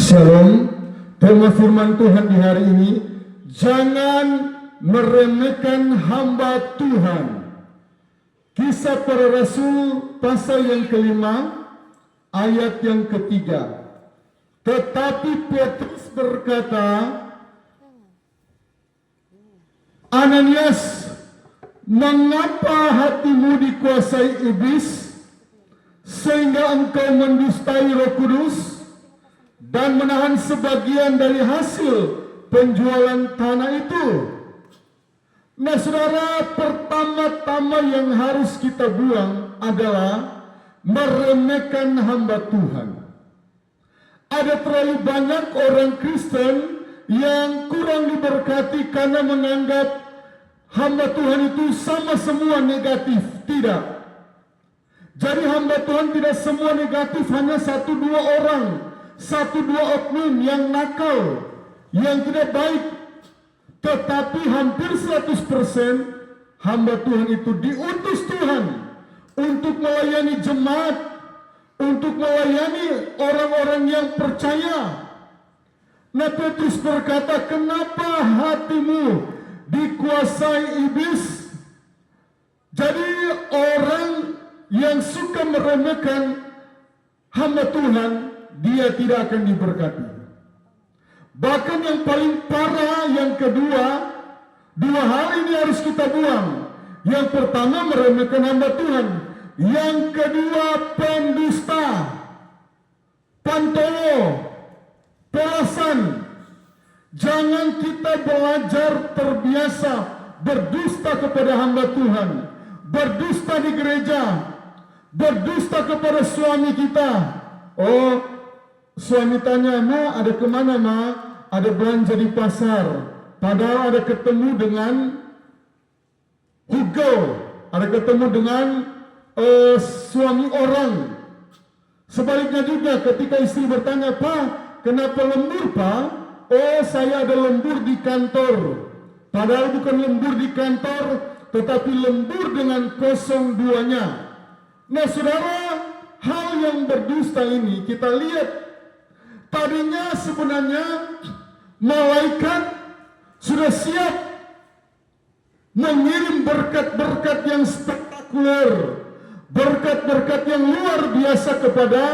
Shalom. Tema firman Tuhan di hari ini, jangan meremehkan hamba Tuhan. Kisah para Rasul pasal yang kelima, ayat yang ketiga. Tetapi Petrus berkata, Ananias, mengapa hatimu dikuasai iblis sehingga engkau mendustai Roh Kudus dan menahan sebagian dari hasil penjualan tanah itu? Nah saudara, pertama-tama yang harus kita buang adalah meremehkan hamba Tuhan. Ada terlalu banyak orang Kristen yang kurang diberkati karena menganggap hamba Tuhan itu sama semua negatif. Tidak. Jadi hamba Tuhan tidak semua negatif, hanya 1-2 orang, 1-2 oknum yang nakal, yang tidak baik. Tetapi hampir 100% hamba Tuhan itu diutus Tuhan untuk melayani jemaat, untuk melayani orang-orang yang percaya. Nah Petrus berkata, kenapa hatimu dikuasai iblis? Jadi orang yang suka meremehkan hamba Tuhan, dia tidak akan diberkati. Bahkan yang paling parah, yang kedua, 2 hal ini harus kita buang. Yang pertama meremehkan hamba Tuhan, yang kedua pendusta, pantolo, pelasan. Jangan kita belajar terbiasa berdusta kepada hamba Tuhan, berdusta di gereja, berdusta kepada suami kita. Oh, suami tanya, Ma, ada kemana, Ma? Ada belanja di pasar. Padahal ada ketemu dengan Hugo, ada ketemu dengan suami orang. Sebaliknya juga ketika istri bertanya, Pak, kenapa lembur, Pak? Oh, saya ada lembur di kantor. Padahal bukan lembur di kantor, tetapi lembur dengan 02-nya. Nah, saudara, hal yang berdusta ini kita lihat. Tadinya sebenarnya malaikat sudah siap mengirim berkat-berkat yang spektakuler, berkat-berkat yang luar biasa kepada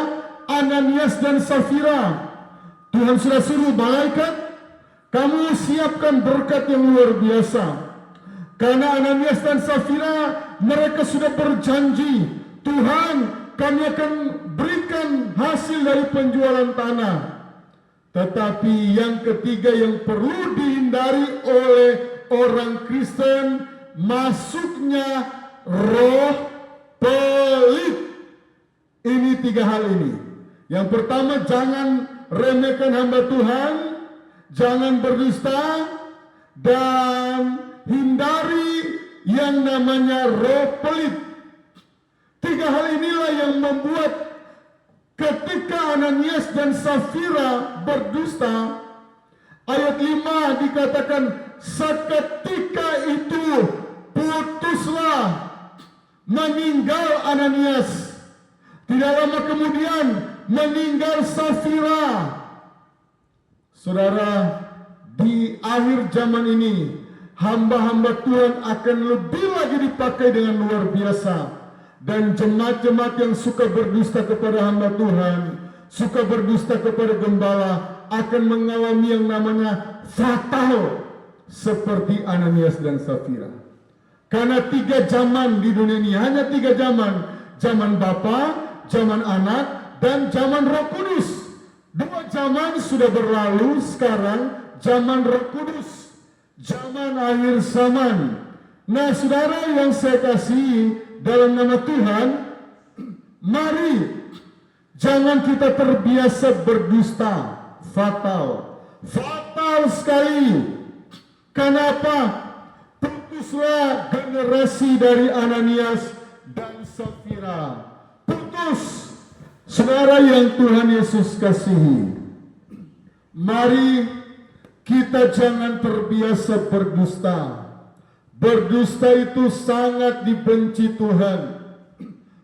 Ananias dan Safira. Tuhan sudah suruh malaikat, kamu siapkan berkat yang luar biasa. Karena Ananias dan Safira, mereka sudah berjanji, Tuhan, kami akan berikan hasil dari penjualan tanah. Tetapi yang ketiga yang perlu dihindari oleh orang Kristen, masuknya roh pelit. Ini 3 hal ini. Yang pertama, jangan remehkan hamba Tuhan, jangan berdusta, dan hindari yang namanya roh pelit. 3 hal inilah yang membuat ketika Ananias dan Safira berdusta, ayat 5 dikatakan, seketika itu putuslah, meninggal Ananias. Tidak lama kemudian meninggal Safira. Saudara, di akhir zaman ini hamba-hamba Tuhan akan lebih lagi dipakai dengan luar biasa. Dan jemaat-jemaat yang suka berdusta kepada hamba Tuhan, suka berdusta kepada gembala, akan mengalami yang namanya fatal seperti Ananias dan Safira. Karena 3 zaman di dunia ini, hanya 3 zaman. Zaman Bapa, zaman Anak, dan zaman Roh Kudus. 2 zaman sudah berlalu, sekarang zaman Roh Kudus, zaman akhir zaman. Nah saudara yang saya kasih dalam nama Tuhan, mari jangan kita terbiasa berdusta. Fatal, fatal sekali. Kenapa? Putuslah generasi dari Ananias dan Safira. Putus. Saudara yang Tuhan Yesus kasihi, mari kita jangan terbiasa berdusta. Berdusta itu sangat dibenci Tuhan.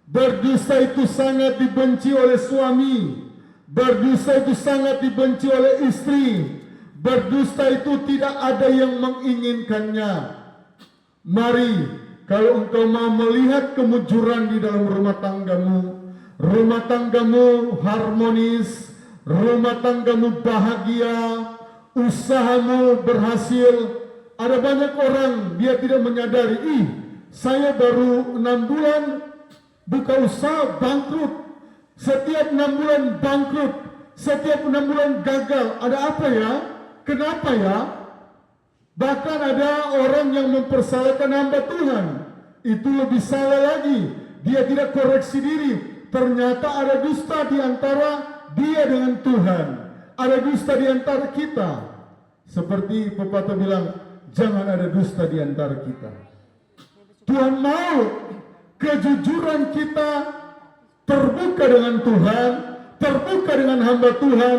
Berdusta itu sangat dibenci oleh suami. Berdusta itu sangat dibenci oleh istri. Berdusta itu tidak ada yang menginginkannya. Mari, kalau engkau mau melihat kemujuran di dalam rumah tanggamu harmonis, rumah tanggamu bahagia, usahamu berhasil. Ada banyak orang dia tidak menyadari, saya baru 6 bulan buka usaha bangkrut. Setiap 6 bulan bangkrut, setiap 6 bulan gagal. Ada apa ya? Kenapa ya? Bahkan ada orang yang mempersalahkan hamba Tuhan. Itu lebih salah lagi. Dia tidak koreksi diri. Ternyata ada dusta di antara dia dengan Tuhan. Ada dusta di antara kita. Seperti pepatah bilang, jangan ada dusta di antara kita. Tuhan mau kejujuran kita terbuka dengan Tuhan, terbuka dengan hamba Tuhan.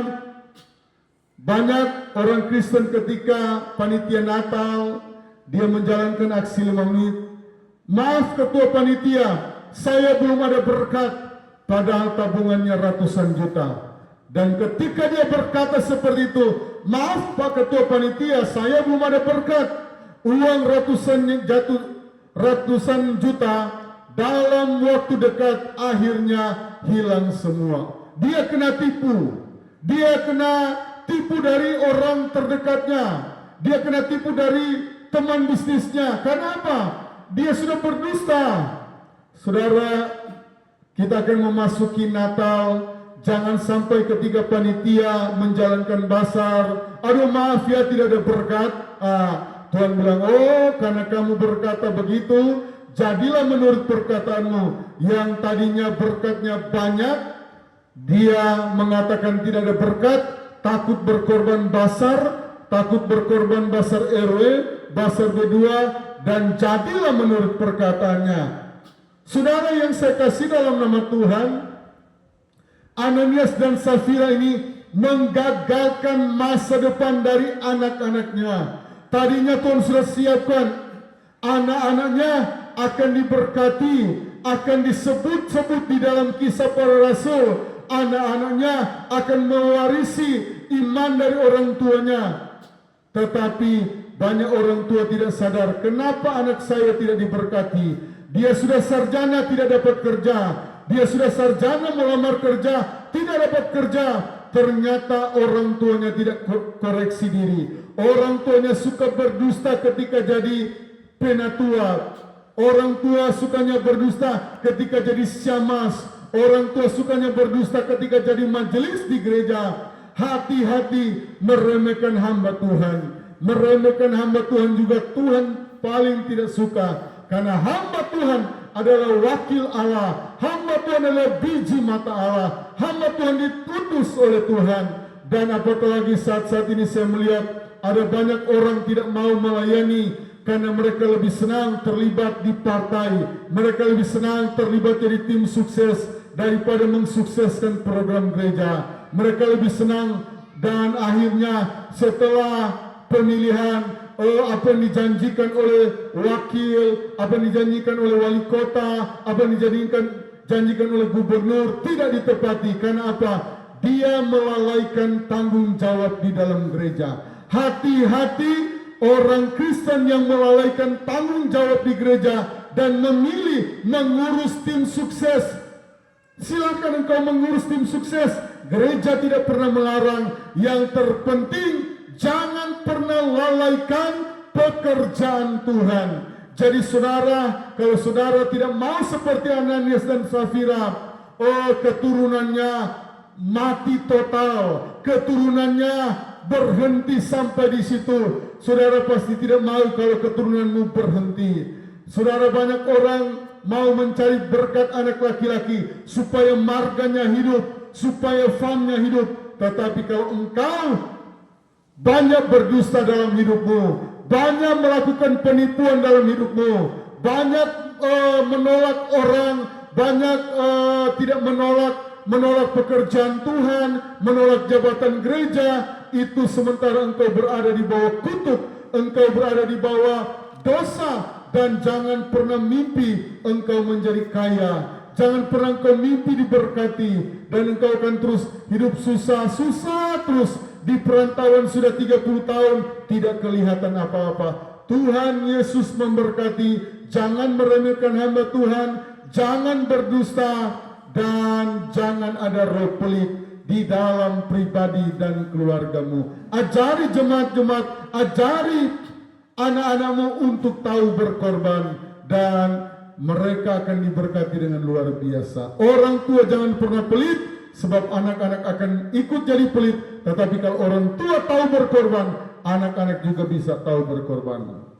Banyak orang Kristen ketika panitia Natal, dia menjalankan aksi 5 menit. Maaf ketua panitia, saya belum ada berkat, padahal tabungannya ratusan juta. Dan ketika dia berkata seperti itu, maaf Pak ketua panitia, saya belum ada berkat, uang ratusan juta dalam waktu dekat akhirnya hilang semua. Dia kena tipu. Dia kena tipu dari orang terdekatnya. Dia kena tipu dari teman bisnisnya. Karena apa? Dia sudah berdusta. Saudara, kita akan memasuki Natal. Jangan sampai ketika panitia menjalankan basar, aduh maaf ya tidak ada berkat. Tuhan bilang, oh karena kamu berkata begitu, jadilah menurut perkataanmu. Yang tadinya berkatnya banyak, dia mengatakan tidak ada berkat, takut berkorban basar, takut berkorban basar RW, basar B2, dan jadilah menurut perkataannya. Saudara yang saya kasih dalam nama Tuhan, Ananias dan Safira ini menggagalkan masa depan dari anak-anaknya. Tadinya Tuhan sudah siapkan anak-anaknya akan diberkati, akan disebut-sebut di dalam Kisah Para Rasul. Anak-anaknya akan mewarisi iman dari orang tuanya. Tetapi banyak orang tua tidak sadar, kenapa anak saya tidak diberkati? Dia sudah sarjana tidak dapat kerja. Dia sudah sarjana melamar kerja, tidak dapat kerja. Ternyata orang tuanya tidak koreksi diri. Orang tuanya suka berdusta ketika jadi penatua. Orang tua sukanya berdusta ketika jadi syamas. Orang tua sukanya berdusta ketika jadi majelis di gereja. Hati-hati meremehkan hamba Tuhan. Meremehkan hamba Tuhan juga Tuhan paling tidak suka. Karena hamba Tuhan adalah wakil Allah. Hamba Tuhan adalah biji mata Allah. Hamba Tuhan ditutus oleh Tuhan. Dan apatah lagi saat-saat ini saya melihat ada banyak orang tidak mau melayani karena mereka lebih senang terlibat di partai. Mereka lebih senang terlibat jadi tim sukses daripada mensukseskan program gereja. Mereka lebih senang, dan akhirnya setelah pemilihan, apa yang dijanjikan oleh wakil, apa yang dijanjikan oleh wali kota, apa yang dijanjikan oleh gubernur tidak ditepati. Karena apa? Dia melalaikan tanggung jawab di dalam gereja. Hati-hati orang Kristen yang melalaikan tanggung jawab di gereja dan memilih mengurus tim sukses. Silakan engkau mengurus tim sukses. Gereja tidak pernah melarang. Yang terpenting jangan pernah lalaikan pekerjaan Tuhan. Jadi saudara, kalau saudara tidak mau seperti Ananias dan Safira, keturunannya mati total, keturunannya berhenti sampai di situ. Saudara pasti tidak mau kalau keturunanmu berhenti. Saudara, banyak orang mau mencari berkat anak laki-laki supaya marganya hidup, supaya famnya hidup. Tetapi kalau engkau banyak berdusta dalam hidupmu, banyak melakukan penipuan dalam hidupmu, banyak menolak orang, banyak tidak menolak pekerjaan Tuhan, menolak jabatan gereja, itu sementara engkau berada di bawah kutuk, engkau berada di bawah dosa. Dan jangan pernah mimpi engkau menjadi kaya. jangan pernah engkau mimpi diberkati, dan engkau akan terus hidup susah terus. Di perantauan sudah 30 tahun, tidak kelihatan apa-apa. Tuhan Yesus memberkati. Jangan meremehkan hamba Tuhan, jangan berdusta, dan jangan ada roh pelit di dalam pribadi dan keluargamu. Ajari jemaat-jemaat, ajari anak-anakmu untuk tahu berkorban, dan mereka akan diberkati dengan luar biasa. Orang tua jangan pernah pelit, sebab anak-anak akan ikut jadi pelit. Tetapi kalau orang tua tahu berkorban, anak-anak juga bisa tahu berkorban.